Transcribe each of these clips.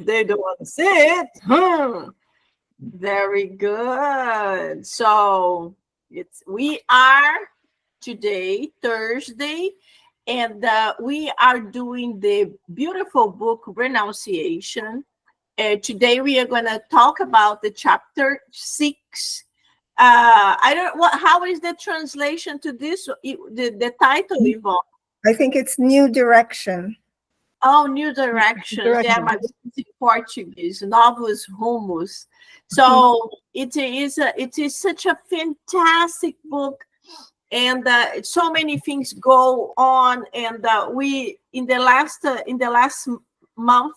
they don't want to see it. Very good. So we are today Thursday, and we are doing the beautiful book Renunciation. Today we are going to talk about the chapter 6. I don't what. How is the translation to this? The title, Yvonne? I think it's New Direction. Oh, New Directions. Yeah, my book is in Portuguese, Novos Rumos. So it is such a fantastic book, and so many things go on. And we in the last month,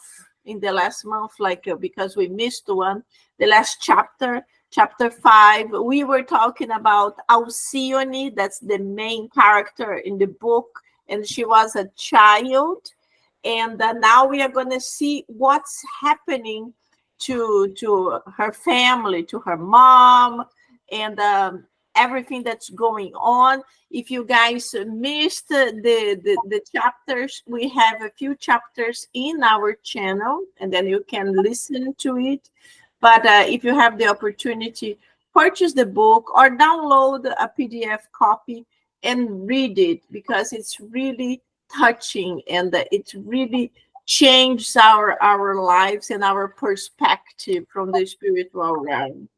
like because we missed one, the last chapter. Chapter 5, we were talking about Alcyone. That's the main character in the book, and she was a child. And now we are going to see what's happening to her family, to her mom, and everything that's going on. If you guys missed the chapters, we have a few chapters in our channel, and then you can listen to it. But if you have the opportunity, purchase the book or download a PDF copy and read it, because it's really touching, and it really changes our lives and our perspective from the spiritual realm.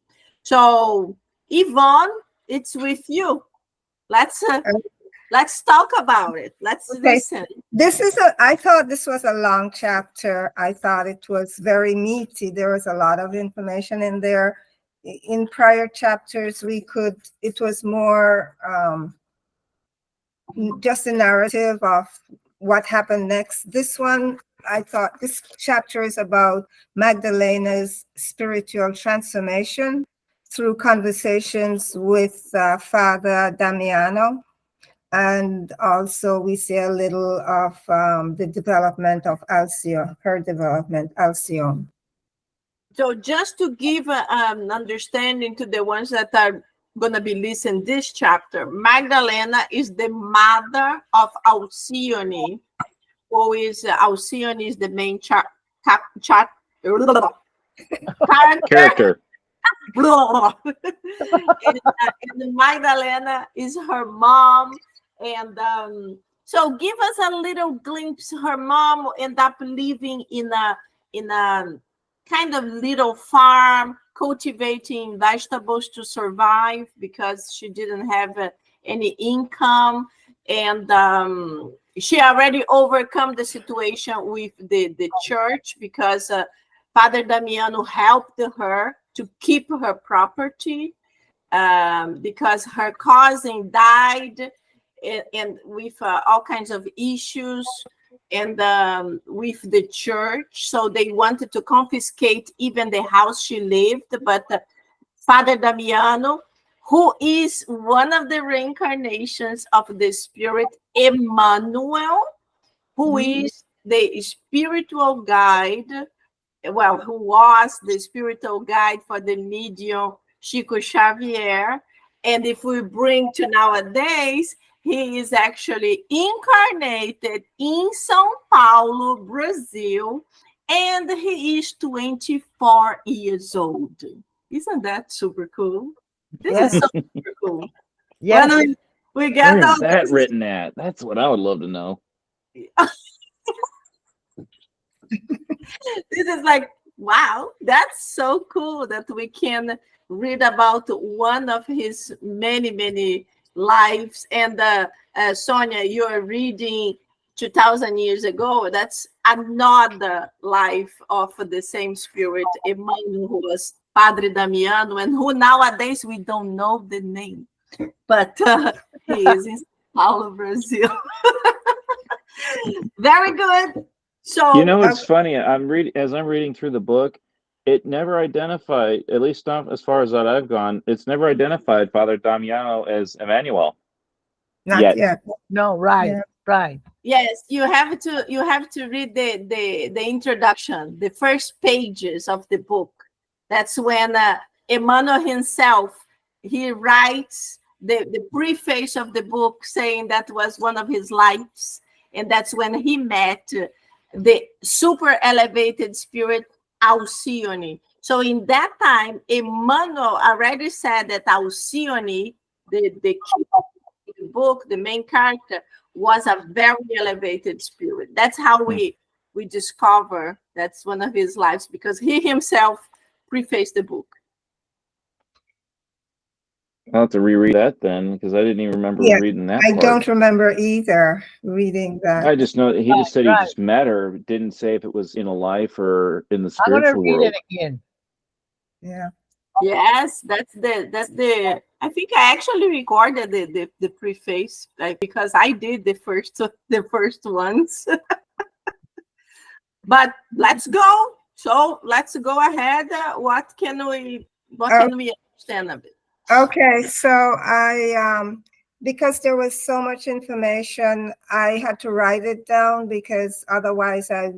So, Yvonne, it's with you. Let's talk about it. Let's listen. I thought this was a long chapter. I thought it was very meaty. There was a lot of information in there. In prior chapters, it was more just a narrative of what happened next. This one, I thought this chapter is about Magdalena's spiritual transformation through conversations with Father Damiano. And also we see a little of the development of Alcyone, her development, Alcyone. So just to give an understanding to the ones that are going to be listening this chapter, Magdalena is the mother of Alcyone, who is Alcyone is the main character. and Magdalena is her mom. And so give us a little glimpse. Her mom ended up living in a kind of little farm, cultivating vegetables to survive, because she didn't have any income. And she already overcome the situation with the church, because Father Damiano helped her to keep her property, because her cousin died, and with all kinds of issues, and with the church. So they wanted to confiscate even the house she lived. But Father Damiano, who is one of the reincarnations of the spirit Emmanuel, who is the spiritual guide, who was the spiritual guide for the medium Chico Xavier. And if we bring to nowadays, he is actually incarnated in São Paulo, Brazil, and he is 24 years old. Isn't that super cool? This is so super cool. Yeah. We got Where's that written at? That's what I would love to know. This is like, wow, that's so cool that we can read about one of his many, many lives. And Sonia, you are reading 2000 years ago. That's another life of the same spirit, Emmanuel, who was Padre Damiano, and who nowadays we don't know the name, but he is in São Paulo, Brazil. Very good. So it's funny. As I'm reading through the book, it never identified, at least not as far as that I've gone, it's never identified Father Damiano as Emmanuel. Not yet. No, right, Yeah. right. Yes, you have to read the introduction, the first pages of the book. That's when Emmanuel himself, he writes the preface of the book, saying that was one of his lives, and that's when he met the super elevated spirit Alcyone. So in that time, Emmanuel already said that Alcyone, the book, the main character, was a very elevated spirit. That's how we discover that's one of his lives, because he himself prefaced the book. I'll have to reread that then, because I didn't even remember Yeah, reading that I part. don't remember either reading that. I just know he just said he Right. just met her, didn't say if it was in a life or in the I'm gonna spiritual read world. it again. Yeah. Yes, that's the I think I actually recorded the preface, like, because I did the first ones. But let's go. So let's go ahead. What can we understand of it? Okay, so I because there was so much information, I had to write it down, because otherwise I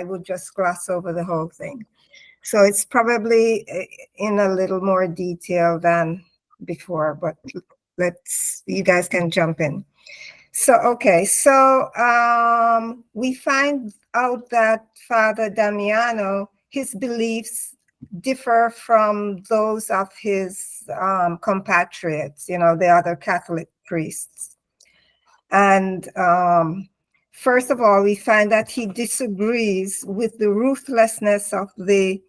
would just gloss over the whole thing. So it's probably in a little more detail than before, but you guys can jump in. So, okay, so we find out that Father Damiano, his beliefs differ from those of his compatriots, the other Catholic priests. And first of all, we find that he disagrees with the ruthlessness of the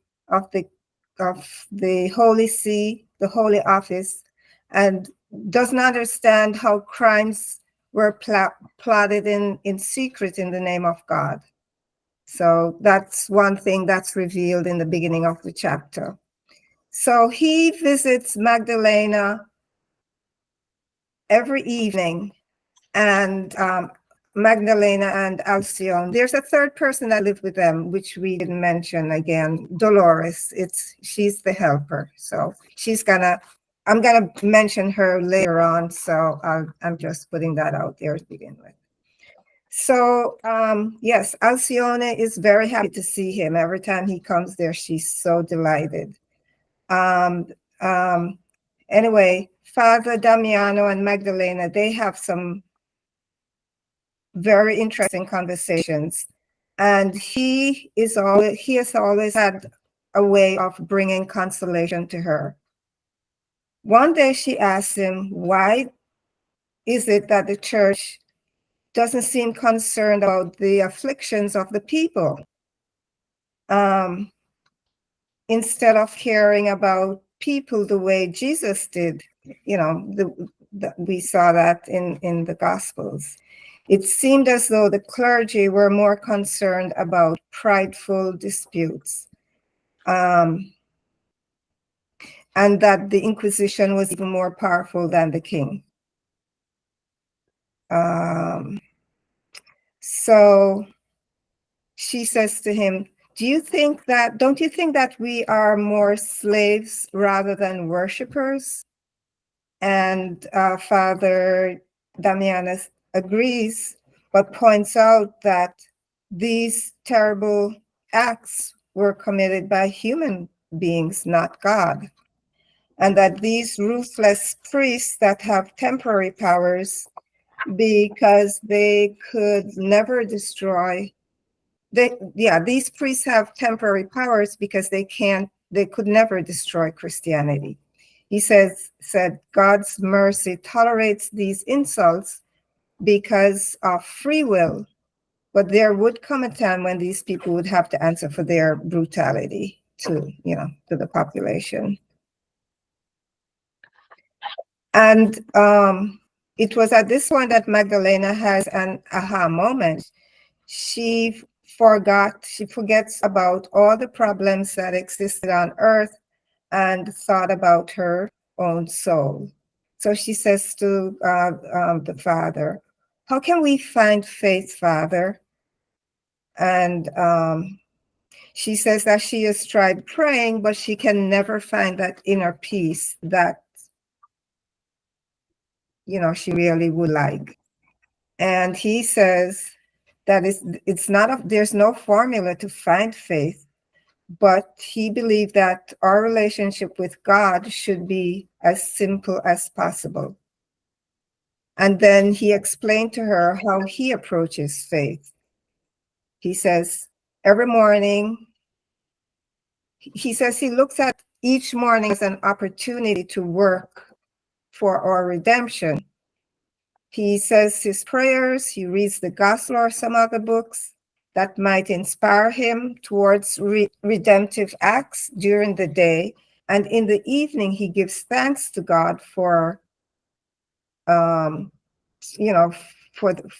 Holy See, the Holy Office, and doesn't understand how crimes were plotted in secret in the name of God. So that's one thing that's revealed in the beginning of the chapter. So he visits Magdalena every evening, and Magdalena and Alcyone. There's a third person that lived with them, which we didn't mention again, Dolores. She's the helper. So I'm gonna mention her later on. So I'm just putting that out there to begin with. So yes, Alcyone is very happy to see him. Every time he comes there, she's so delighted. Anyway, Father Damiano and Magdalena, they have some very interesting conversations, and he has always had a way of bringing consolation to her. One day she asked him, why is it that the church doesn't seem concerned about the afflictions of the people, instead of caring about people the way Jesus did? We saw that in the Gospels. It seemed as though the clergy were more concerned about prideful disputes, and that the Inquisition was even more powerful than the king. So she says to him, don't you think that we are more slaves rather than worshipers? And Father Damianus agrees, but points out that these terrible acts were committed by human beings, not God. And that these ruthless priests that have temporary powers, because they could never destroy, these priests have temporary powers because they could never destroy Christianity. He said God's mercy tolerates these insults because of free will, but there would come a time when these people would have to answer for their brutality to the population. And it was at this point that Magdalena has an aha moment. She forgets about all the problems that existed on earth and thought about her own soul. So she says to the Father, how can we find faith, Father? And she says that she has tried praying, but she can never find that inner peace that she really would like. And he says that there's no formula to find faith, but he believed that our relationship with God should be as simple as possible. And then he explained to her how he approaches faith. He says, every morning he says he looks at each morning as an opportunity to work for our redemption. He says his prayers, he reads the gospel or some other books that might inspire him towards redemptive acts during the day. And in the evening, he gives thanks to God for,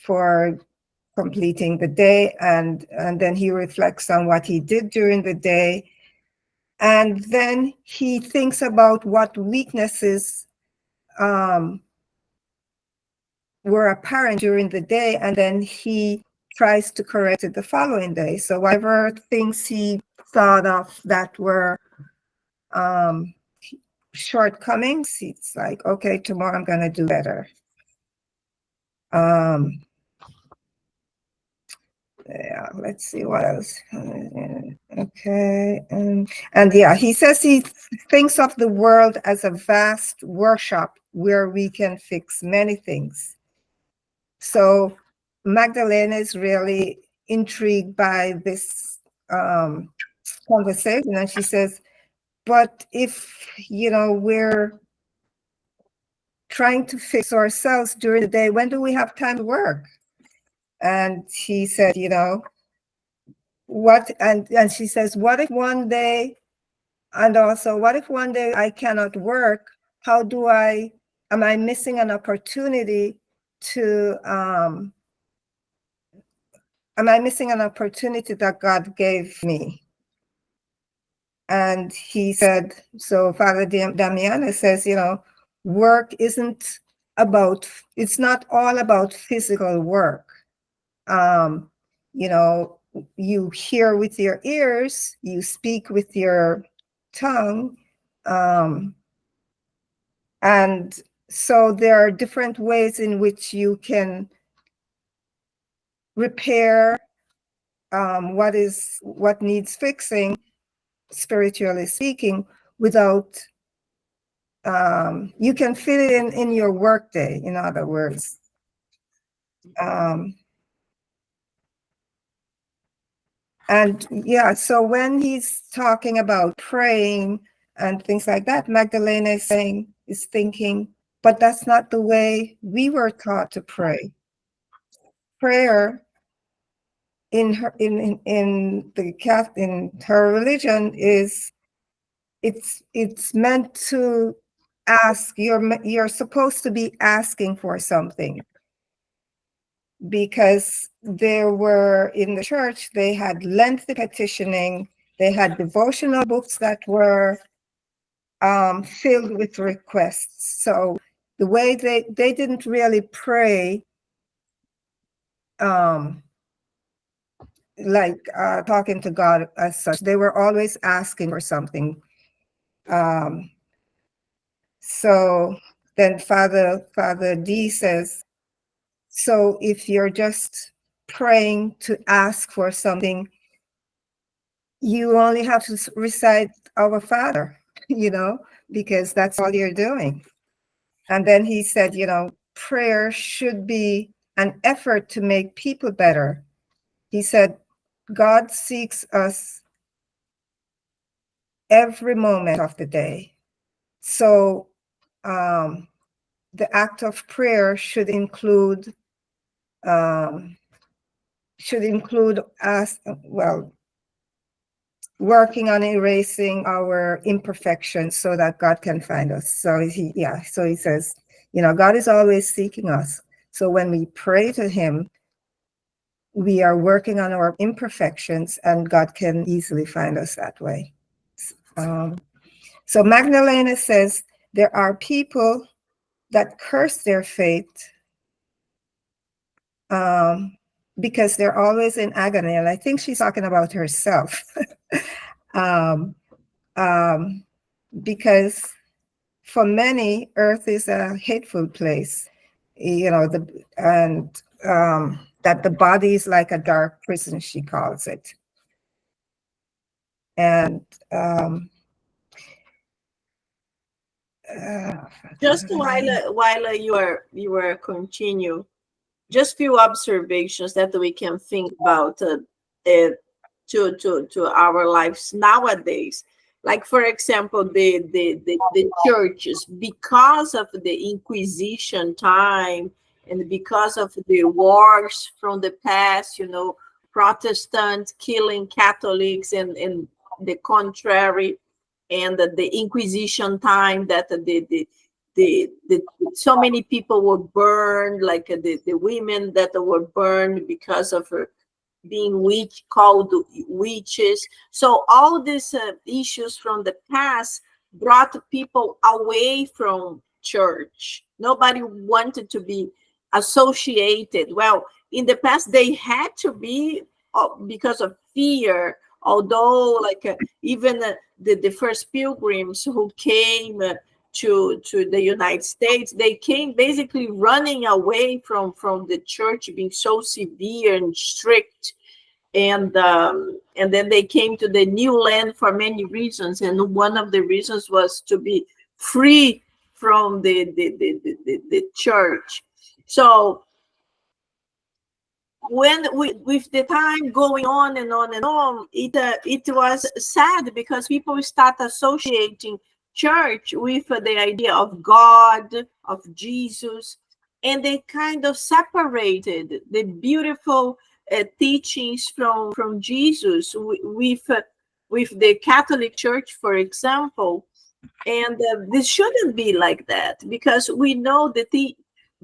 for completing the day. And then he reflects on what he did during the day. And then he thinks about what weaknesses were apparent during the day, and then he tries to correct it the following day. So whatever things he thought of that were shortcomings, it's like, okay, tomorrow I'm going to do better. Yeah, let's see what else. Okay, and yeah, he says he thinks of the world as a vast workshop where we can fix many things. So Magdalena is really intrigued by this conversation, and she says, but if, we're trying to fix ourselves during the day, when do we have time to work? And he said, what, and she says, what if one day, and also, what if one day I cannot work? Am I missing an opportunity to, am I missing an opportunity that God gave me? And he said, so Father Damiana says, work isn't about, it's not all about physical work. You hear with your ears, you speak with your tongue. And so there are different ways in which you can repair what needs fixing, spiritually speaking, without you can fit it in your workday, in other words. And yeah, so when he's talking about praying and things like that, Magdalena is thinking, but that's not the way we were taught to pray. Prayer in her religion is it's meant to ask. You're supposed to be asking for something, because there were in the church, they had lengthy petitioning, they had devotional books that were filled with requests. So the way they didn't really pray like talking to God as such. They were always asking for something. So then Father D says, so if you're just praying to ask for something, you only have to recite Our Father, because that's all you're doing. And then he said, prayer should be an effort to make people better. He said, God seeks us every moment of the day. So the act of prayer should include us, working on erasing our imperfections so that God can find us. So he says, God is always seeking us. So when we pray to him, we are working on our imperfections, and God can easily find us that way. So Magdalena says there are people that curse their fate because they're always in agony. And I think she's talking about herself. Because for many, earth is a hateful place, that the body is like a dark prison, she calls it. And just while you were continue, just few observations that we can think about to our lives nowadays. Like, for example, the churches, because of the Inquisition time and because of the wars from the past, Protestants killing Catholics and the contrary, and the Inquisition time, that the so many people were burned, like the women that were burned because of being called witches. So all these issues from the past brought people away from church. Nobody wanted to be associated. Well, in the past they had to be, because of fear. Although, like even the first pilgrims who came to the United States, they came basically running away from the church being so severe and strict, and then they came to the new land for many reasons, and one of the reasons was to be free from the church. So when with the time going on and on and on, it was sad, because people start associating church with the idea of God, of Jesus, and they kind of separated the beautiful teachings from Jesus with the Catholic Church, for example. And this shouldn't be like that, because we know that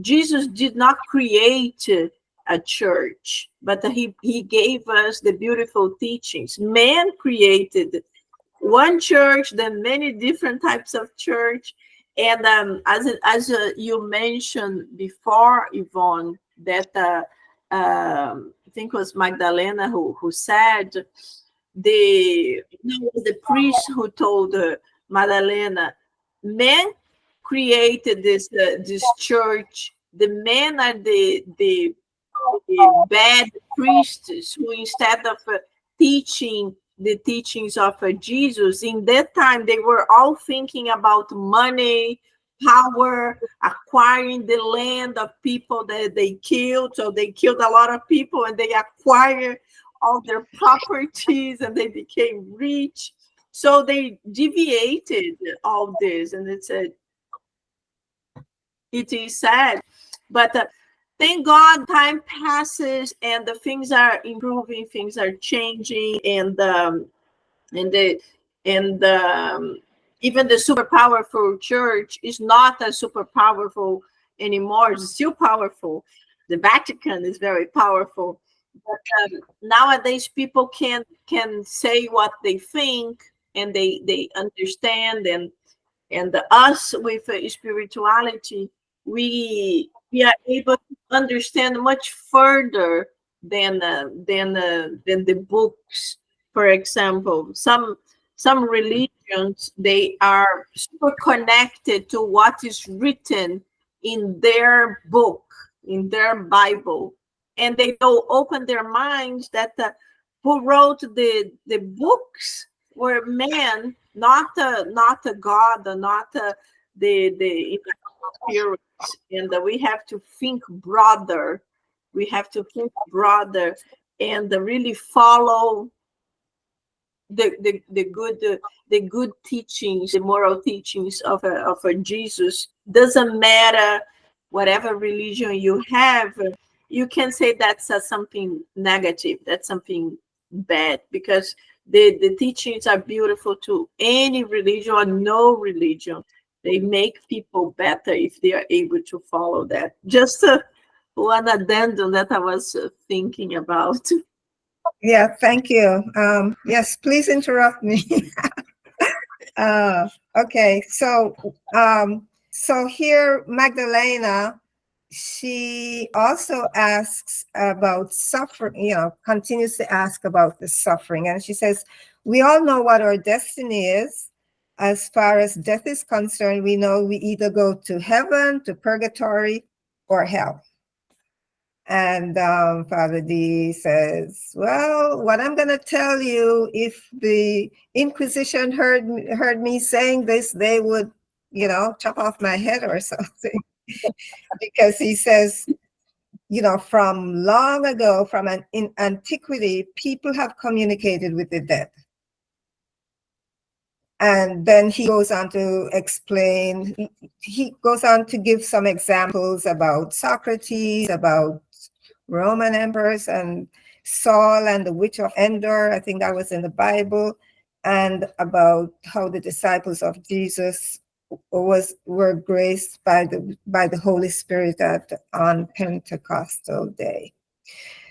Jesus did not create a church, but he gave us the beautiful teachings. Man created one church, then many different types of church. And as you mentioned before, Yvonne, that I think it was Magdalena who said, the priest who told Madalena, men created this church. The men are the bad priests who, instead of teaching the teachings of Jesus, in that time they were all thinking about money, power, acquiring the land of people that they killed. So they killed a lot of people and they acquired all their properties and they became rich. So they deviated all this, and it is sad. But thank God, time passes and the things are improving, things are changing, and even the super powerful church is not as super powerful anymore. It's still powerful. The Vatican is very powerful. But nowadays people can say what they think, and they understand, and us with spirituality, we are able to understand much further than the books. For example, some religions, they are super connected to what is written in their book, in their Bible, and they don't open their minds that who wrote the books were men, not a God, or not the spirits. And we have to think broader. We have to think broader and really follow the good teachings, the moral teachings of a Jesus. Doesn't matter whatever religion you have. You can say that's something negative, that's something bad, because the teachings are beautiful to any religion or no religion. They make people better if they are able to follow that. Just one addendum that I was thinking about. Yeah, thank you. Yes, please interrupt me. Okay, so here Magdalena, she also asks about suffering, continues to ask about the suffering. And she says, we all know what our destiny is. As far as death is concerned, we know we either go to heaven, to purgatory, or hell. And Father D says, well, what I'm going to tell you, if the Inquisition heard me saying this, they would, chop off my head or something. Because he says, from long ago, in antiquity, people have communicated with the dead. And then he goes on to explain, he goes on to give some examples about Socrates, about Roman emperors, and Saul and the witch of Endor. I think that was in the Bible, and about how the disciples of Jesus were graced by the Holy Spirit on Pentecostal Day.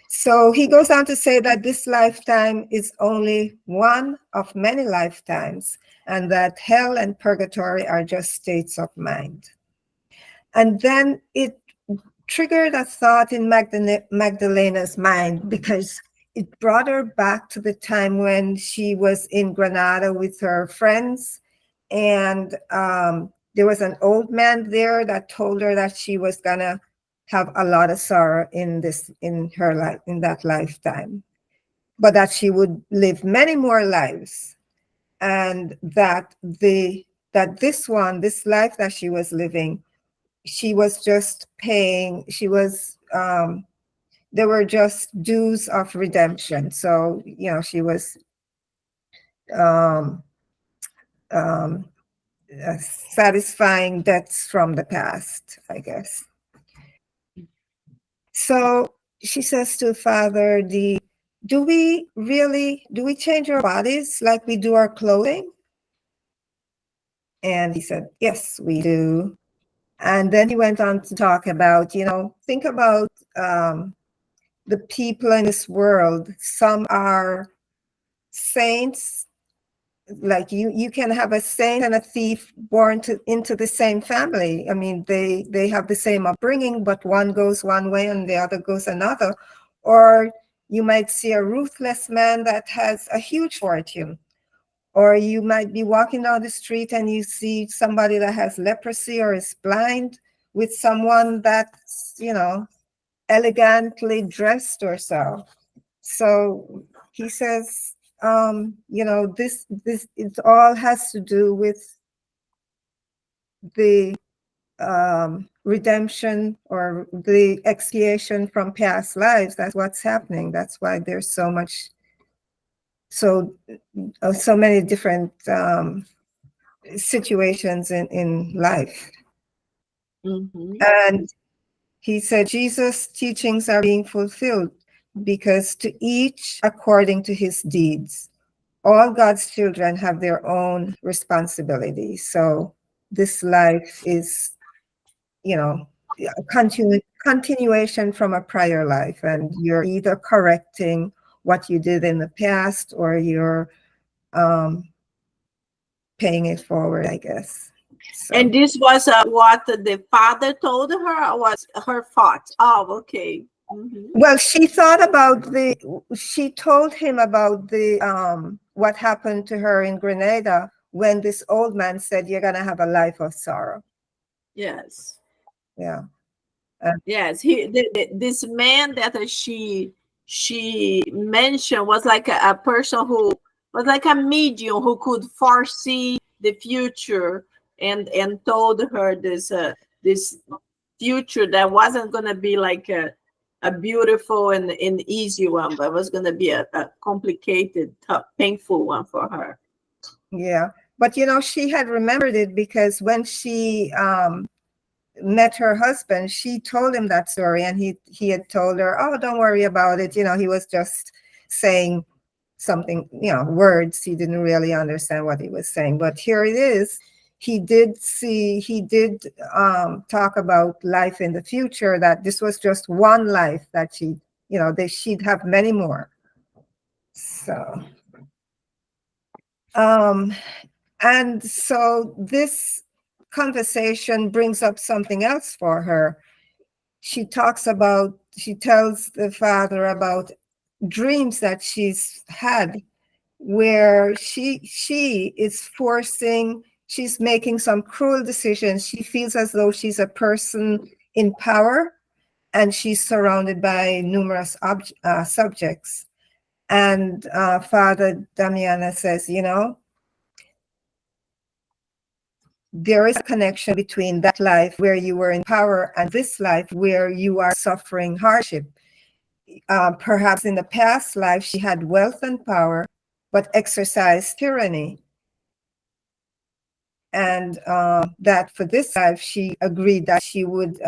So he goes on to say that this lifetime is only one of many lifetimes, and that hell and purgatory are just states of mind. And then it triggered a thought in Magdalena's mind, because it brought her back to the time when she was in Granada with her friends, and there was an old man there that told her that she was gonna have a lot of sorrow in her life, in that lifetime, but that she would live many more lives, and that this life that she was living, she was just paying, there were just dues of redemption. So, she was um, um, satisfying debts from the past, I guess. So she says to Father, do we change our bodies like we do our clothing? And he said, yes, we do. And then he went on to talk about, think about the people in this world. Some are saints, like you can have a saint and a thief born into the same family. I mean, they have the same upbringing, but one goes one way and the other goes another. Or you might see a ruthless man that has a huge fortune. Or you might be walking down the street and you see somebody that has leprosy or is blind with someone that's, elegantly dressed or so. So he says, this it all has to do with the redemption or the expiation from past lives. That's what's happening. That's why there's so many different situations in life. Mm-hmm. And he said Jesus' teachings are being fulfilled because to each according to his deeds. All God's children have their own responsibilities. So this life is, a continuation from a prior life, and you're either correcting what you did in the past or you're paying it forward, I guess. So. And this was what the father told her, or was her thought? Oh, okay. Mm-hmm. Well, she told him about what happened to her in Grenada when this old man said, you're going to have a life of sorrow. Yes. Yeah. Yes. This man that she mentioned was like a person who was like a medium who could foresee the future and told her this future that wasn't going to be like a beautiful and easy one, but was going to be a complicated, tough, painful one for her. Yeah. But, she had remembered it because when she met her husband, she told him that story, and he had told her, oh, don't worry about it. He was just saying something, words. He didn't really understand what he was saying. But here it is. He did talk about life in the future, that this was just one life that she'd have many more. So, and so this conversation brings up something else for her. She tells the father about dreams that she's had where she's making some cruel decisions. She feels as though she's a person in power and she's surrounded by numerous subjects. And Father Damiana says, there is a connection between that life where you were in power and this life where you are suffering hardship. Perhaps in the past life, she had wealth and power, but exercised tyranny. and that for this life she agreed that she would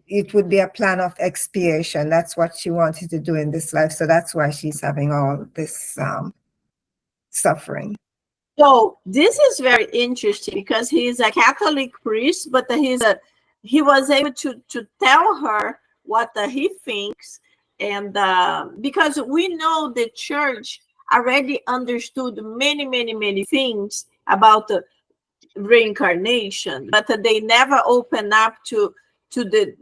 it would be a plan of expiation. That's what she wanted to do in this life, so that's why she's having all this suffering. So this is very interesting because he's a Catholic priest, but he was able to tell her what he thinks, and because we know the church already understood many things about the reincarnation, but they never open up to the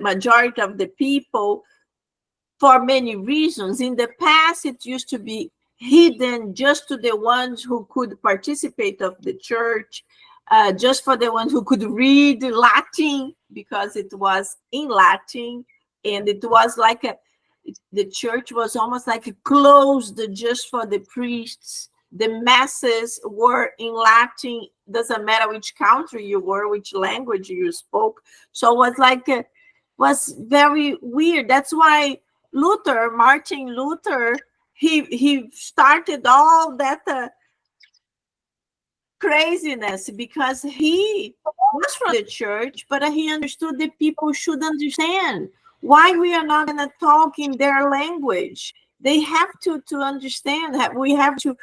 majority of the people for many reasons. In the past, it used to be hidden just to the ones who could participate of the church, just for the ones who could read Latin, because it was in Latin, and it was like the church was almost like closed just for the priests. The masses were in Latin. Doesn't matter which country you were, which language you spoke. So it was like was very weird. That's why Martin Luther, he started all that craziness, because he was from the church, but he understood that people should understand why we are not going to talk in their language. They have to understand that we have to.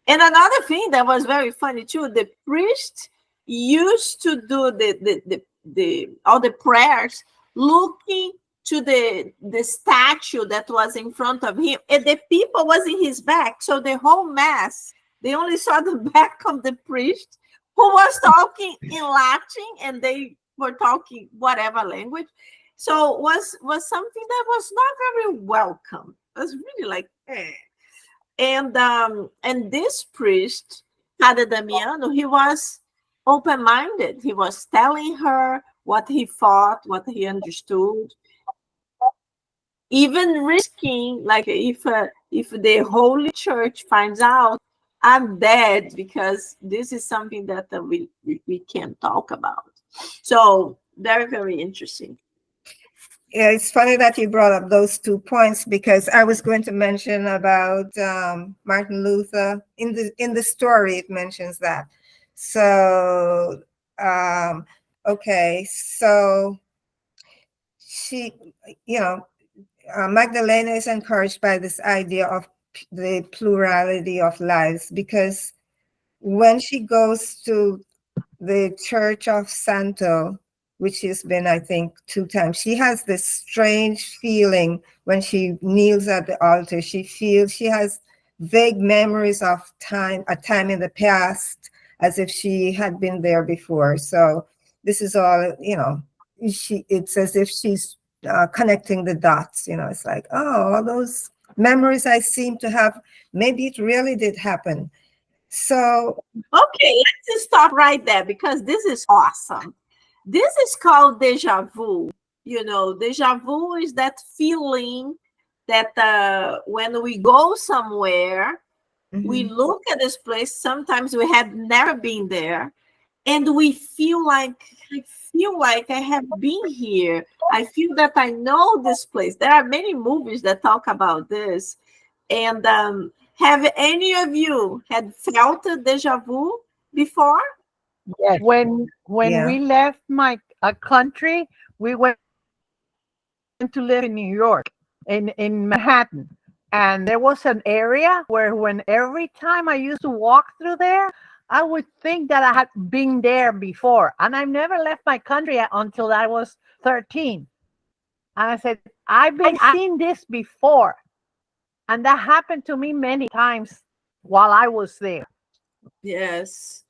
And another thing that was very funny too, the priest used to do the all the prayers looking to the statue that was in front of him, and the people was in his back. So the whole mass, they only saw the back of the priest, who was talking in Latin, and they were talking whatever language. So it was something that was not very welcome. It was really like, eh. And this priest, Padre Damiano, he was open-minded. He was telling her what he thought, what he understood, even risking, like, if the Holy Church finds out I'm dead, because this is something that we can't talk about. So very interesting. Yeah, it's funny that you brought up those 2 points, because I was going to mention about Martin Luther. In the story, it mentions that. So, okay, so she, Magdalena is encouraged by this idea of the plurality of lives, because when she goes to the Church of Santo, which has been, I think, 2 times, she has this strange feeling when she kneels at the altar. She has vague memories of a time in the past, as if she had been there before. So this is all, it's as if she's connecting the dots. It's like, oh, all those memories I seem to have, maybe it really did happen. So, okay, let's just stop right there, because this is awesome. This is called deja vu. Deja vu is that feeling that when we go somewhere, we look at this place, sometimes we had never been there, and we feel like I have been here. I feel that I know this place. There are many movies that talk about this. And have any of you had felt a deja vu before? Yes. When we left my country, we went to live in New York, in Manhattan. And there was an area where when every time I used to walk through there, I would think that I had been there before. And I never left my country until I was 13. And I said, I've seen this before. And that happened to me many times while I was there. Yes.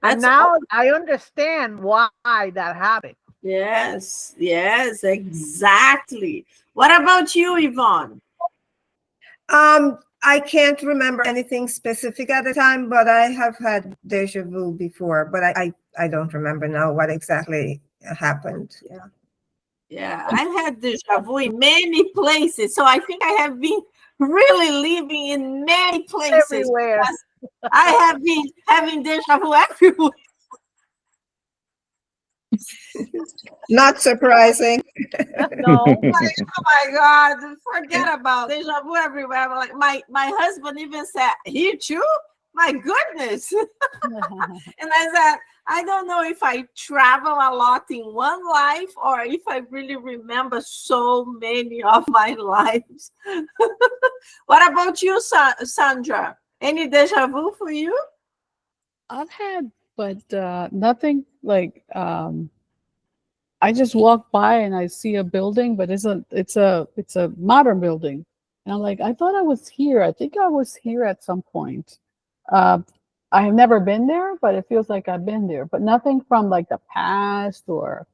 And now I understand why that happened. Yes, exactly. What about you, Yvonne? I can't remember anything specific at the time, but I have had deja vu before, but I don't remember now what exactly happened. Yeah, I had deja vu in many places. So I think I have been really living in many places. Everywhere. I have been having deja vu everywhere. Not surprising. No. Oh my God, forget about deja vu everywhere. Like my husband even said, "Here too? My goodness. And I said, I don't know if I travel a lot in one life or if I really remember so many of my lives. What about you, Sandra? Any deja vu for you? I've had, but nothing like I just walk by and I see a building, but it's a modern building, and I'm like, I thought I was here. I think I was here at some point. Uh, I have never been there, but it feels like I've been there. But nothing from like the past, or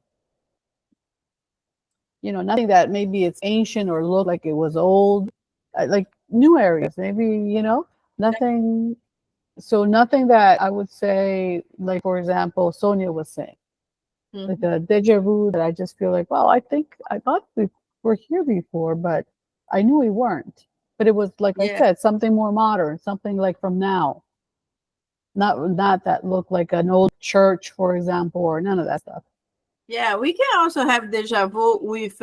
nothing that maybe it's ancient or look like it was old. Like new areas, maybe nothing. So nothing that I would say, like for example, Sonia was saying, like a deja vu that I just feel like, well, I thought we were here before, but I knew we weren't. But it was like I said, something more modern, something like from now. Not that looked like an old church, for example, or none of that stuff. Yeah, we can also have deja vu with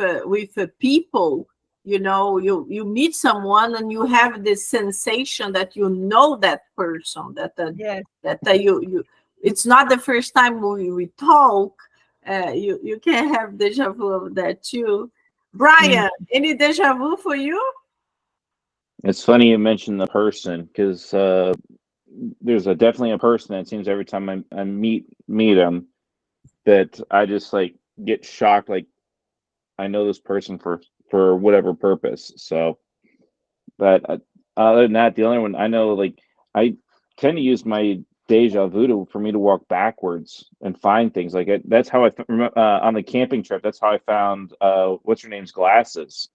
people. You meet someone and you have this sensation that you know that person. You. It's not the first time we talk. You can have deja vu of that too. Brian, any deja vu for you? It's funny you mentioned the person, because there's definitely a person that seems every time I meet them that I just like get shocked, like I know this person for whatever purpose. So, but other than that, the only one I know, like I tend to use my deja vu for me to walk backwards and find things. Like that's how I on the camping trip. That's how I found what's her name's glasses.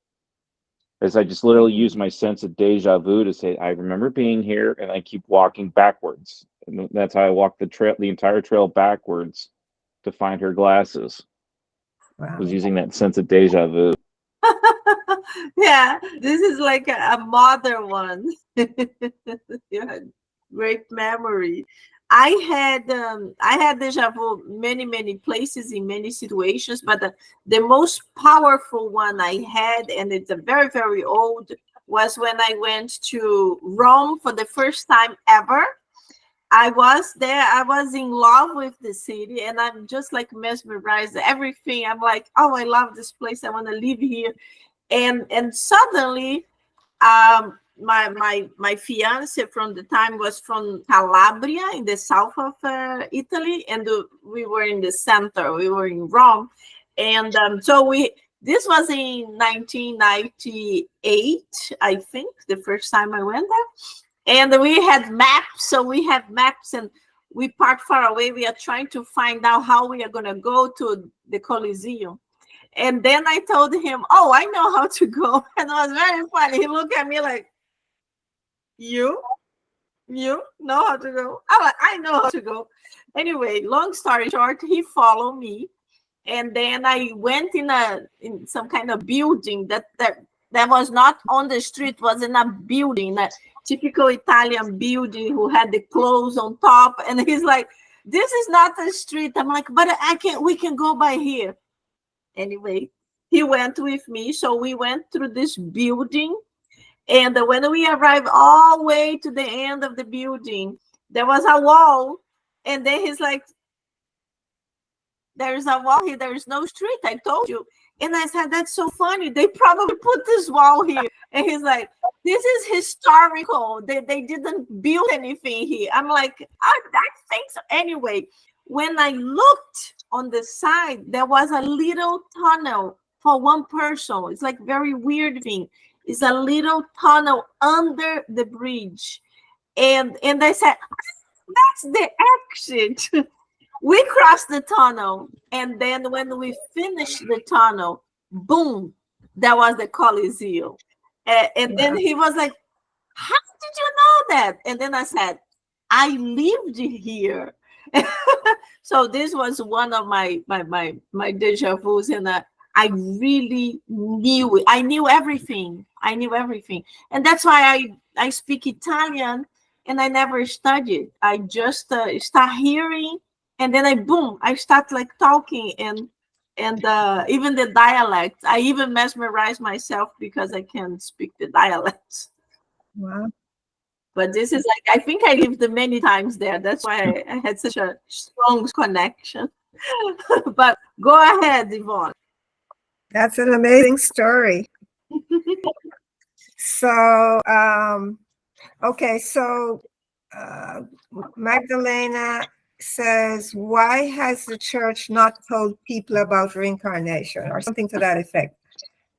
Is I just literally use my sense of deja vu to say I remember being here, and I keep walking backwards, and that's how I walk the entire trail backwards to find her glasses. Wow. Was using that sense of deja vu. Yeah, this is like a modern one. Yeah, great memory. I had deja vu many places in many situations, but the most powerful one I had, and it's a very old, was when I went to Rome for the first time ever. I was there. I was in love with the city, and I'm just like mesmerized. Everything. I'm like, oh, I love this place. I want to live here. And suddenly, my fiance from the time was from Calabria in the south of Italy, and we were in the center. We were in Rome, and so this was in 1998, I think, the first time I went there. And we had maps, and we parked far away. We are trying to find out how we are going to go to the Coliseum. And then I told him, oh, I know how to go. And it was very funny. He looked at me like, you know how to go? I'm like, I know how to go. Anyway, long story short, he followed me. And then I went in some kind of building that was not on the street, was in a building, a typical Italian building who had the clothes on top. And he's like, this is not a street. I'm like, but we can go by here. Anyway, he went with me. So we went through this building. And when we arrived all the way to the end of the building, there was a wall. And then he's like, there's a wall here. There is no street. I told you. And I said, that's so funny. They probably put this wall here. And he's like, this is historical. They didn't build anything here. I'm like, I think so. Anyway, when I looked on the side, there was a little tunnel for one person. It's like very weird thing. It's a little tunnel under the bridge. And I said, that's the exit. We crossed the tunnel, and then when we finished the tunnel, boom, that was the Coliseum. And then he was like, how did you know that? And then I said, I lived here. So this was one of my deja vus, and I really knew it. I knew everything. And that's why I speak Italian, and I never studied. I just start hearing, and then I start like talking, and even the dialect. I even mesmerize myself because I can speak the dialects. Wow. But this is like, I think I lived many times there. That's why I had such a strong connection. But go ahead, Yvonne. That's an amazing story. So, okay, so Magdalena says, why has the church not told people about reincarnation, or something to that effect?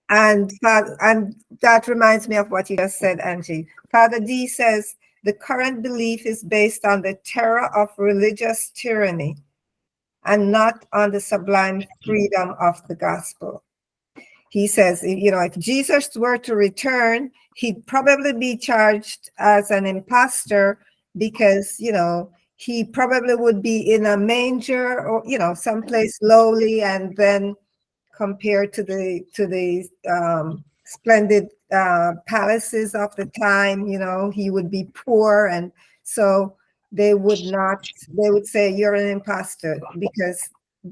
And that reminds me of what you just said, Angie. Father D says, the current belief is based on the terror of religious tyranny and not on the sublime freedom of the gospel. He says, if Jesus were to return, he'd probably be charged as an imposter because, he probably would be in a manger or, someplace lowly, and then compared to the splendid palaces of the time, he would be poor. And so they would say you're an imposter, because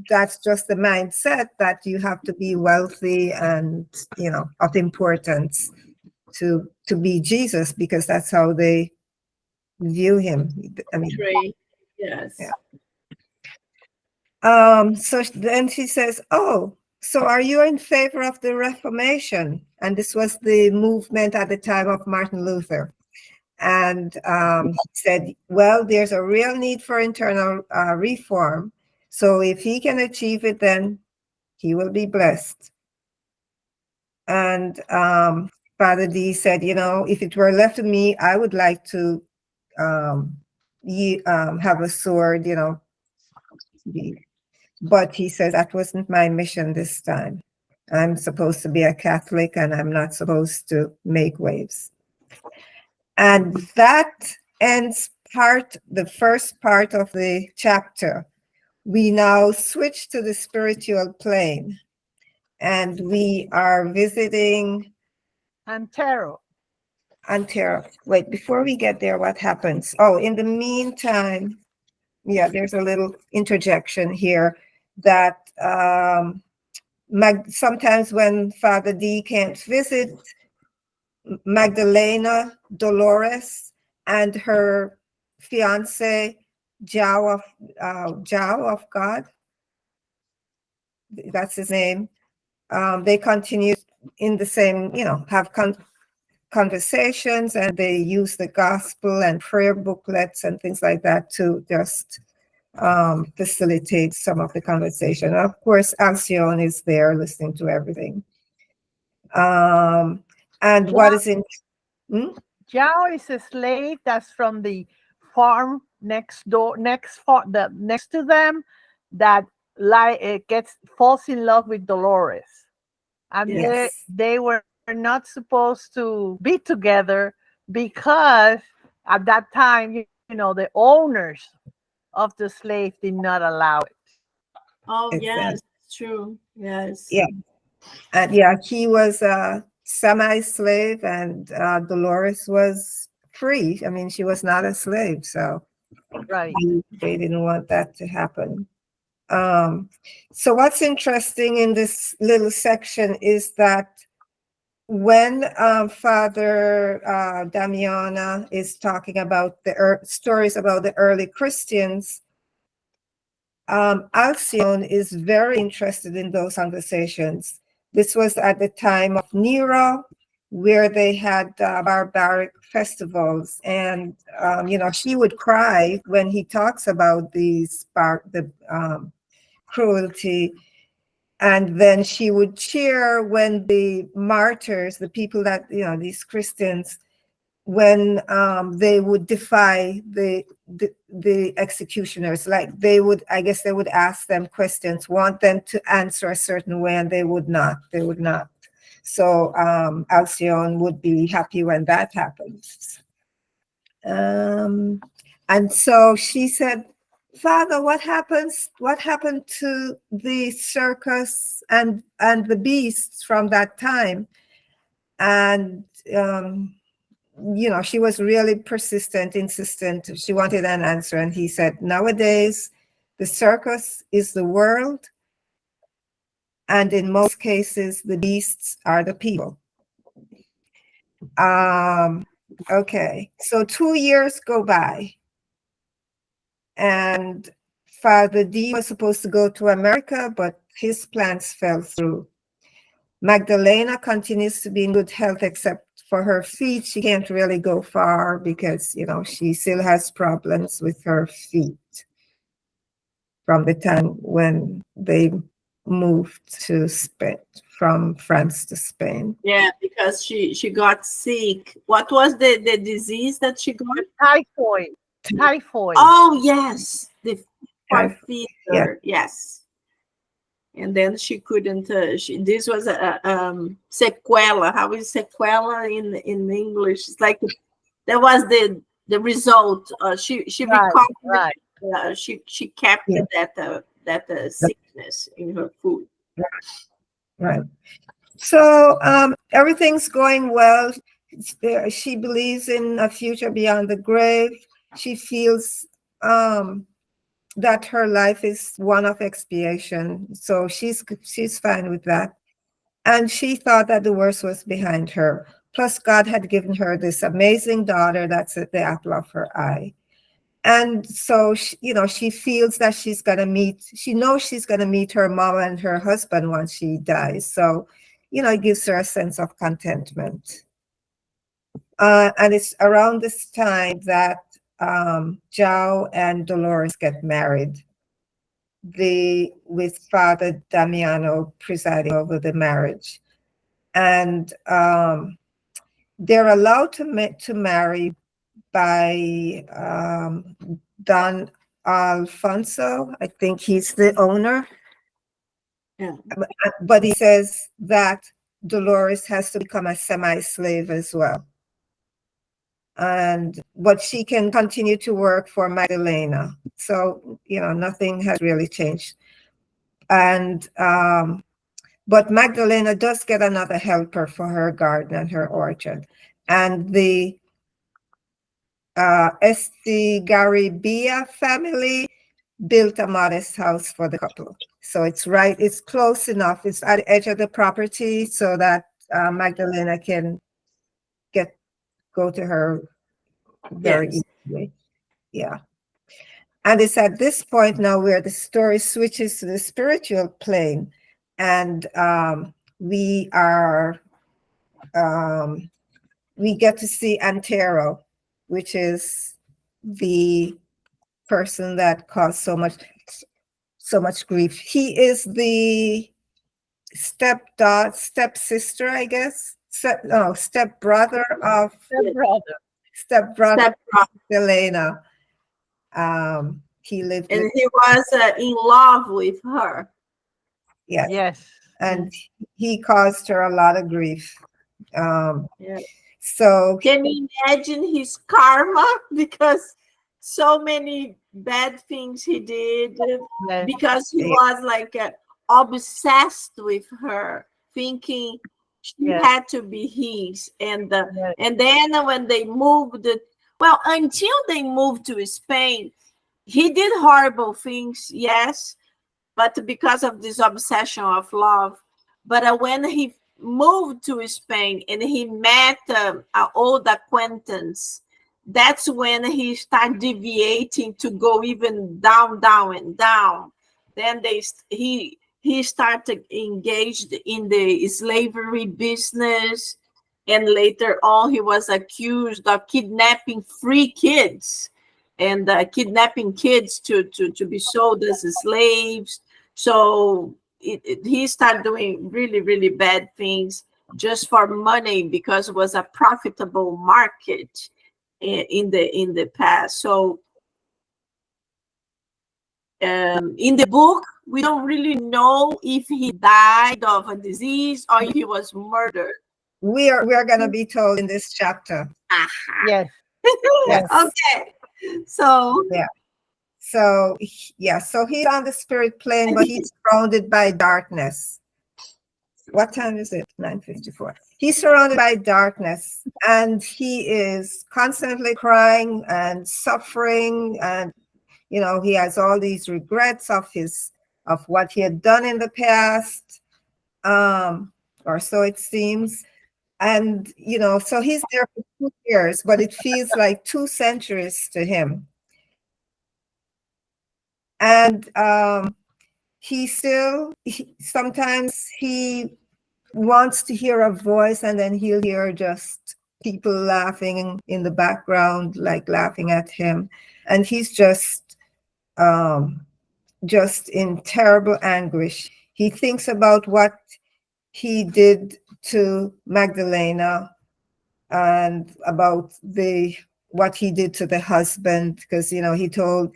that's just the mindset that you have to be wealthy and, of importance to be Jesus, because that's how they view him. I mean, yes. Yeah. So then she says, oh, so are you in favor of the Reformation? And this was the movement at the time of Martin Luther. And he said, well, there's a real need for internal reform. So if he can achieve it, then he will be blessed. And Father D said, if it were left to me, I would like to have a sword, but he says that wasn't my mission this time. I'm supposed to be a Catholic, and I'm not supposed to make waves. And that ends the first part of the chapter. We now switch to the spiritual plane, and we are visiting Antero. Wait, before we get there, what happens? Oh, in the meantime, there's a little interjection here that sometimes when Father D can't visit, Magdalena, Dolores, and her fiance, Jao of God, that's his name, they continue in the same, have conversations, and they use the gospel and prayer booklets and things like that to just facilitate some of the conversation. Of course, Alcyone is there listening to everything. And what is in... Jao is a slave that's from the farm next door, next to them, that falls in love with Dolores, and Yes. they were not supposed to be together because at that time, the owners of the slave did not allow it. Oh, Exactly. yes, true. Yes. Yeah. And he was a semi-slave, and Dolores was free. I mean, she was not a slave, so Right. They didn't want that to happen. So what's interesting in this little section is that when Father Damiana is talking about the stories about the early Christians, Alcyone is very interested in those conversations. This was at the time of Nero, where they had barbaric festivals, and she would cry when he talks about the cruelty, and then she would cheer when the martyrs, the people that these Christians, when they would defy the executioners. Like they would ask them questions, want them to answer a certain way, and they would not. So Alcyone would be happy when that happens. And so she said, Father, what happened to the circus and the beasts from that time? And she was really persistent, insistent. She wanted an answer. And he said, nowadays, the circus is the world. And in most cases, the beasts are the people. Okay, so 2 years go by, and Father D was supposed to go to America, but his plans fell through. Magdalena continues to be in good health, except for her feet. She can't really go far because, you know, she still has problems with her feet from the time when they moved to Spain, from France to Spain. Yeah, because she got sick. What was the disease that she got? Typhoid. Typhoid. Oh yes, the Typhoid, yeah. fever. Yes. And then she couldn't. This was a sequela. How is sequela in English? It's like that was the result. She Right, recovered. right. She kept Yeah. that sickness in her food. Right. So everything's going well. She believes in a future beyond the grave. She feels that her life is one of expiation. So she's fine with that. And she thought that the worst was behind her. Plus, God had given her this amazing daughter that's at the apple of her eye. And so, she feels that she knows she's going to meet her mom and her husband once she dies. So, it gives her a sense of contentment. And it's around this time that João and Dolores get married, with Father Damiano presiding over the marriage. And they're allowed to marry by Don Alfonso. I think he's the owner. Yeah. But he says that Dolores has to become a semi-slave as well. But she can continue to work for Magdalena. So, nothing has really changed. And but Magdalena does get another helper for her garden and her orchard. And the Estigarribia family built a modest house for the couple. So it's close enough. It's at the edge of the property so that Magdalena can go to her very easily. Yeah. And it's at this point now where the story switches to the spiritual plane. And we get to see Antero, which is the person that caused so much grief. He is the stepsister, I guess. Stepbrother of Elena. He lived and he was in love with her. Yes. Yes. And he caused her a lot of grief. Yeah. So can you imagine his karma? Because so many bad things he did, because he was like obsessed with her, thinking she had to be his. And then when they moved, until they moved to Spain, he did horrible things, yes, but because of this obsession of love. But when he moved to Spain and he met an old acquaintance, that's when he started deviating to go even down, and down. Then he started engaged in the slavery business, and later on he was accused of kidnapping free kids and kidnapping kids to be sold as slaves. So he started doing really, really bad things just for money, because it was a profitable market in the past. So in the book, we don't really know if he died of a disease or if he was murdered. We are going to be told in this chapter. Yes. Yes. Okay. So yeah. So he's on the spirit plane, but he's surrounded by darkness. What time is it? 9:54. He's surrounded by darkness, and he is constantly crying and suffering, and he has all these regrets of what he had done in the past, or so it seems. And, so he's there for 2 years, but it feels like 2 centuries to him. And sometimes he wants to hear a voice, and then he'll hear just people laughing in the background, like laughing at him. And he's just in terrible anguish. He thinks about what he did to Magdalena and about what he did to the husband, because he told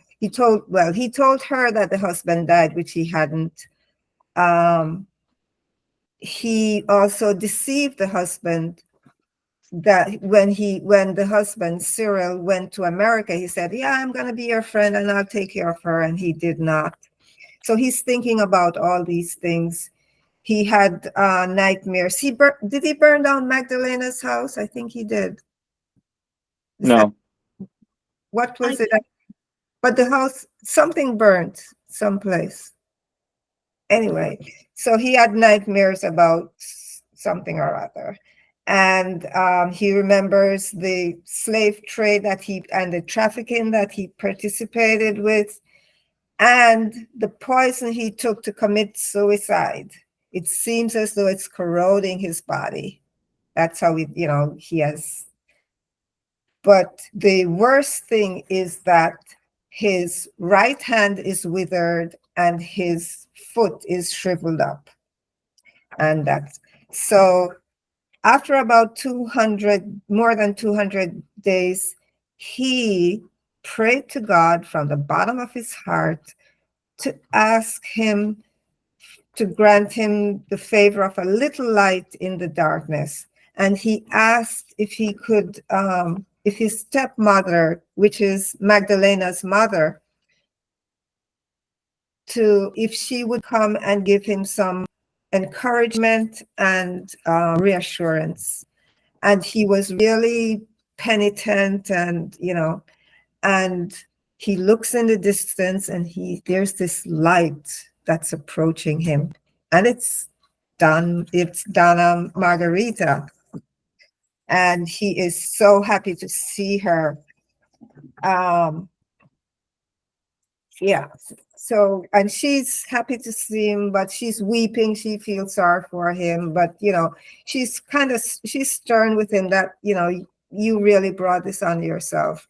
her that the husband died, which he hadn't. He also deceived the husband, that when the husband Cyril went to America, he said, yeah, I'm going to be your friend and I'll take care of her, and he did not. So he's thinking about all these things. He had nightmares. Did he burn down Magdalena's house? I think he did. No. What was it? But the house, something burnt someplace. Anyway, so he had nightmares about something or other. And he remembers the slave trade and the trafficking that he participated with, and the poison he took to commit suicide. It seems as though it's corroding his body. That's how he has. But the worst thing is that his right hand is withered and his foot is shriveled up. And that's so after about more than 200 days, he prayed to God from the bottom of his heart to ask him to grant him the favor of a little light in the darkness. And he asked if he could, if his stepmother, which is Magdalena's mother, if she would come and give him some encouragement and reassurance. And he was really penitent, and he looks in the distance, and there's this light that's approaching him, and it's Donna Margarita, and he is so happy to see her. So, and she's happy to see him, but she's weeping. She feels sorry for him, but she's stern with him, that you really brought this on yourself.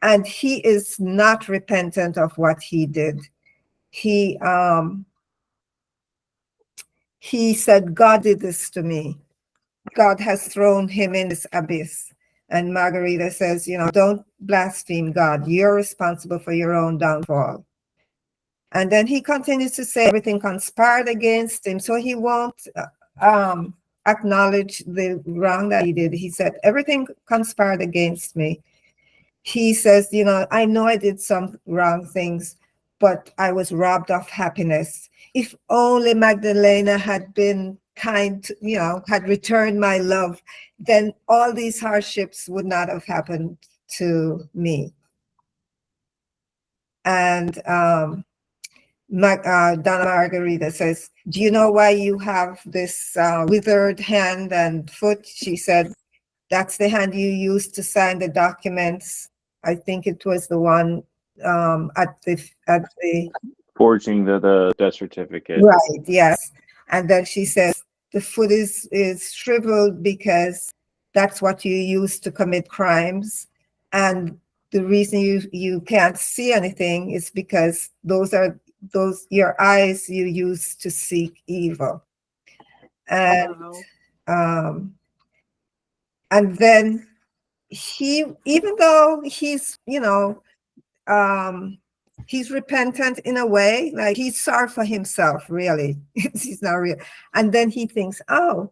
And he is not repentant of what he did. He said, God did this to me. God has thrown him in this abyss. And Margarita says, don't blaspheme God. You're responsible for your own downfall. And then he continues to say everything conspired against him. So he won't acknowledge the wrong that he did. He said, everything conspired against me. He says, I know I did some wrong things, but I was robbed of happiness. If only Magdalena had been kind, had returned my love, then all these hardships would not have happened to me. And Donna Margarita says, do you know why you have this withered hand and foot? She said, that's the hand you used to sign the documents. I think it was the one at the forging the death certificate. Right, yes. And then she says, the foot is shriveled because that's what you use to commit crimes. And the reason you can't see anything is because those are your eyes you use to seek evil. And and then even though he's he's repentant in a way, like he's sorry for himself, really. He's not real. And then he thinks, the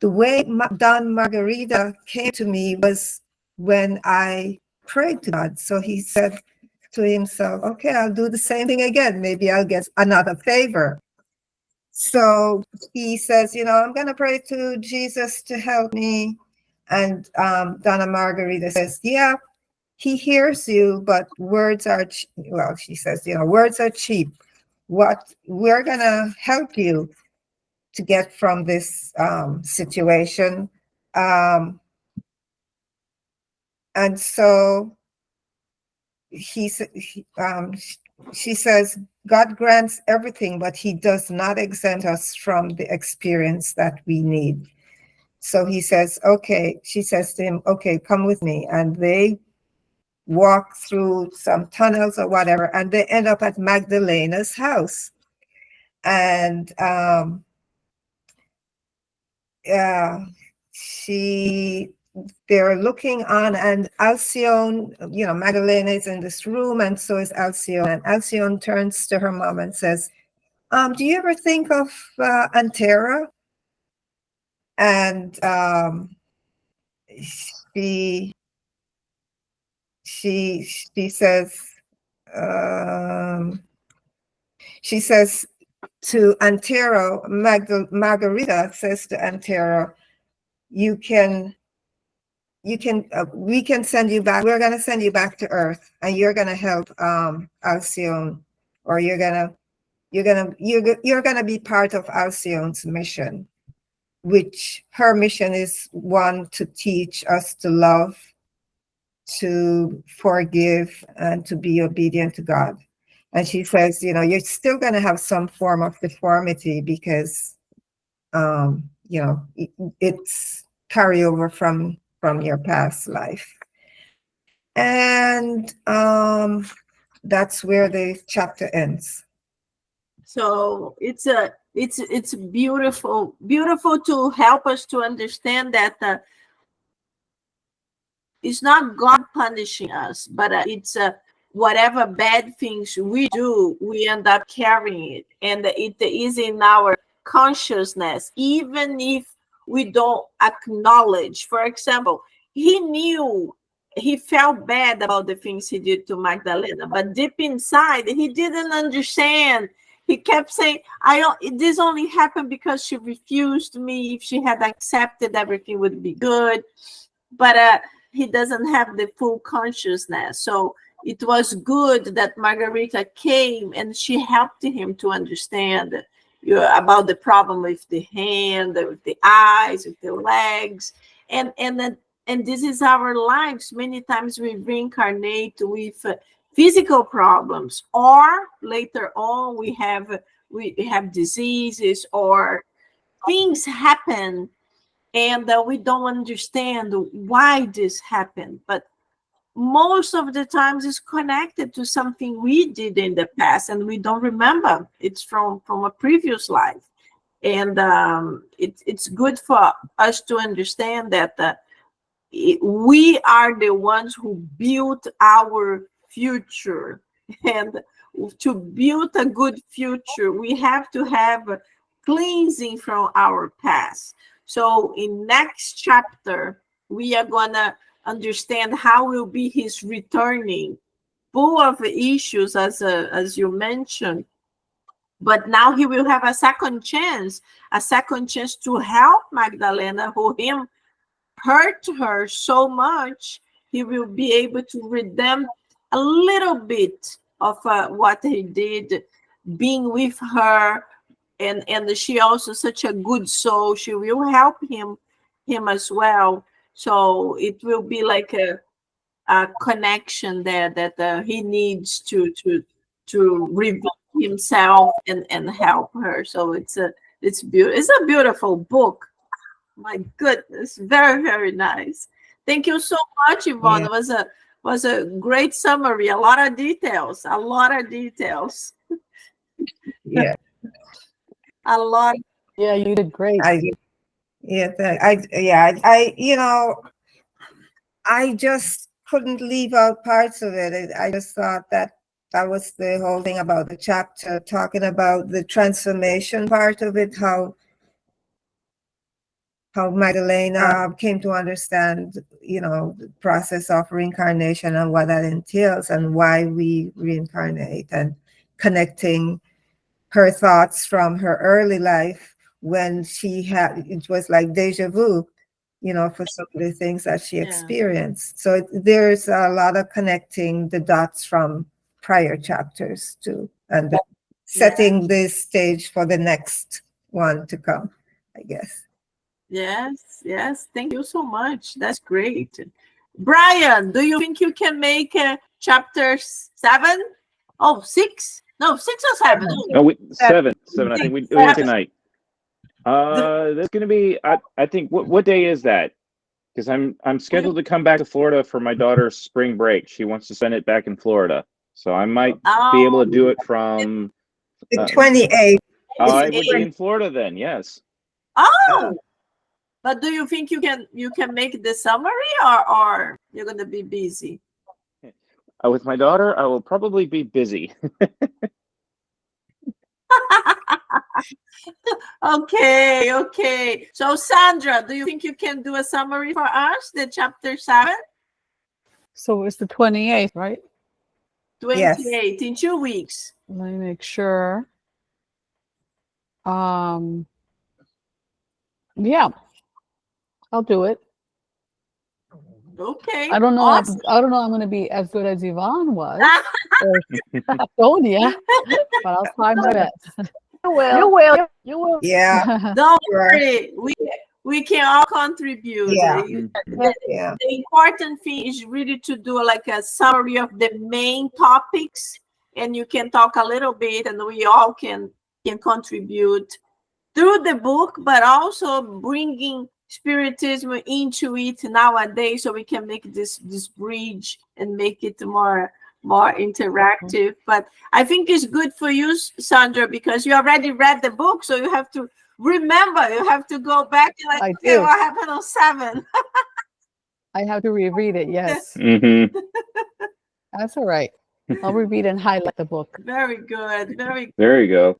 way Don Margarita came to me was when I prayed to God. So he said to himself, okay, I'll do the same thing again. Maybe I'll get another favor. So he says, I'm going to pray to Jesus to help me. And Donna Margarita says, yeah, he hears you, but words are, she says, words are cheap. We're going to help you. to get from this situation. And so she says, God grants everything, but he does not exempt us from the experience that we need. So he says, okay, she says to him, okay, come with me. And they walk through some tunnels or whatever, and they end up at Magdalena's house. And they're looking on, and Alcyone, Magdalena is in this room, and so is Alcyone. And Alcyone turns to her mom and says, do you ever think of Antera? And she says to Antero, Margarita says to Antero, we can send you back. We're going to send you back to Earth, and you're going to help Alcyone, or you're going to be part of Alcyone's mission, which her mission is one, to teach us to love, to forgive, and to be obedient to God. And she says, you're still going to have some form of deformity because, it's carryover from your past life. And that's where the chapter ends. So it's beautiful to help us to understand that it's not God punishing us, but it's whatever bad things we do, we end up carrying it, and it is in our consciousness, even if we don't acknowledge. For example, he felt bad about the things he did to Magdalena, but deep inside he didn't understand. He kept saying, this only happened because she refused me. If she had accepted, everything would be good. But he doesn't have the full consciousness. So it was good that Margarita came and she helped him to understand about the problem with the hand, with the eyes, with the legs. And this is our lives. Many times we reincarnate with physical problems, or later on we have diseases, or things happen, and we don't understand why this happened. But most of the times it's connected to something we did in the past and we don't remember. It's from a previous life. And it's good for us to understand that we are the ones who built our future. And to build a good future, we have to have cleansing from our past. So in next chapter, we are going to understand how will be his returning, full of issues, as you mentioned. But now he will have a second chance to help Magdalena, who hurt her so much. He will be able to redeem a little bit of what he did, being with her. And she also such a good soul. She will help him as well. So it will be like a connection there that he needs to reveal himself and help her. So it's a beautiful book. My goodness, very, very nice. Thank you so much, Yvonne. Yeah. It was a great summary. A lot of details. Yeah. A lot. Yeah, you did great. I just couldn't leave out parts of it. I just thought that was the whole thing about the chapter, talking about the transformation part of it, how Magdalena came to understand, the process of reincarnation and what that entails and why we reincarnate, and connecting her thoughts from her early life when it was like deja vu, for some of the things that she experienced. So there's a lot of connecting the dots from prior chapters too, and setting the stage for the next one to come, I guess. Yes, yes. Thank you so much. That's great. Brian, do you think you can make chapter 7? Oh, 6? No, 6 or 7? No, seven. I think we Seven. tonight. That's gonna be. I think. What day is that? Because I'm scheduled to come back to Florida for my daughter's spring break. She wants to spend it back in Florida, so I might be able to do it from The 28th. I would be in Florida then. Yes. Oh, but do you think you can make the summary, or you're gonna be busy? With my daughter, I will probably be busy. Okay. So Sandra, do you think you can do a summary for us, the chapter 7? So it's the 28th, right? 28 in 2 weeks. Let me make sure. Yeah, I'll do it. Okay. I don't know. Awesome. I don't know. I'm going to be as good as Yvonne was, or Sonia, but I'll try my best. You will. Yeah. Don't worry. We can all contribute. Yeah. The important thing is really to do like a summary of the main topics, and you can talk a little bit, and we all can contribute through the book, but also bringing Spiritism into it nowadays, so we can make this bridge and make it more interactive. But I think it's good for you, Sandra, because you already read the book, so you have to remember. You have to go back and like, okay, what happened on 7? I have to reread it. Yes. Mm-hmm. That's all right. I'll reread and highlight the book. Very good. Very good. There you go.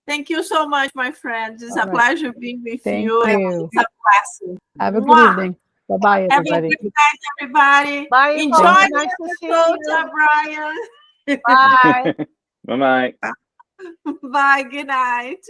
Thank you so much, my friends. It's a pleasure being with you. You. It's a blessing. Have a good evening. Bye-bye, everybody. Have a good night, everybody. Bye. Enjoy Nice the to see episode, you. Brian. Bye. Bye-bye. Bye. Good night.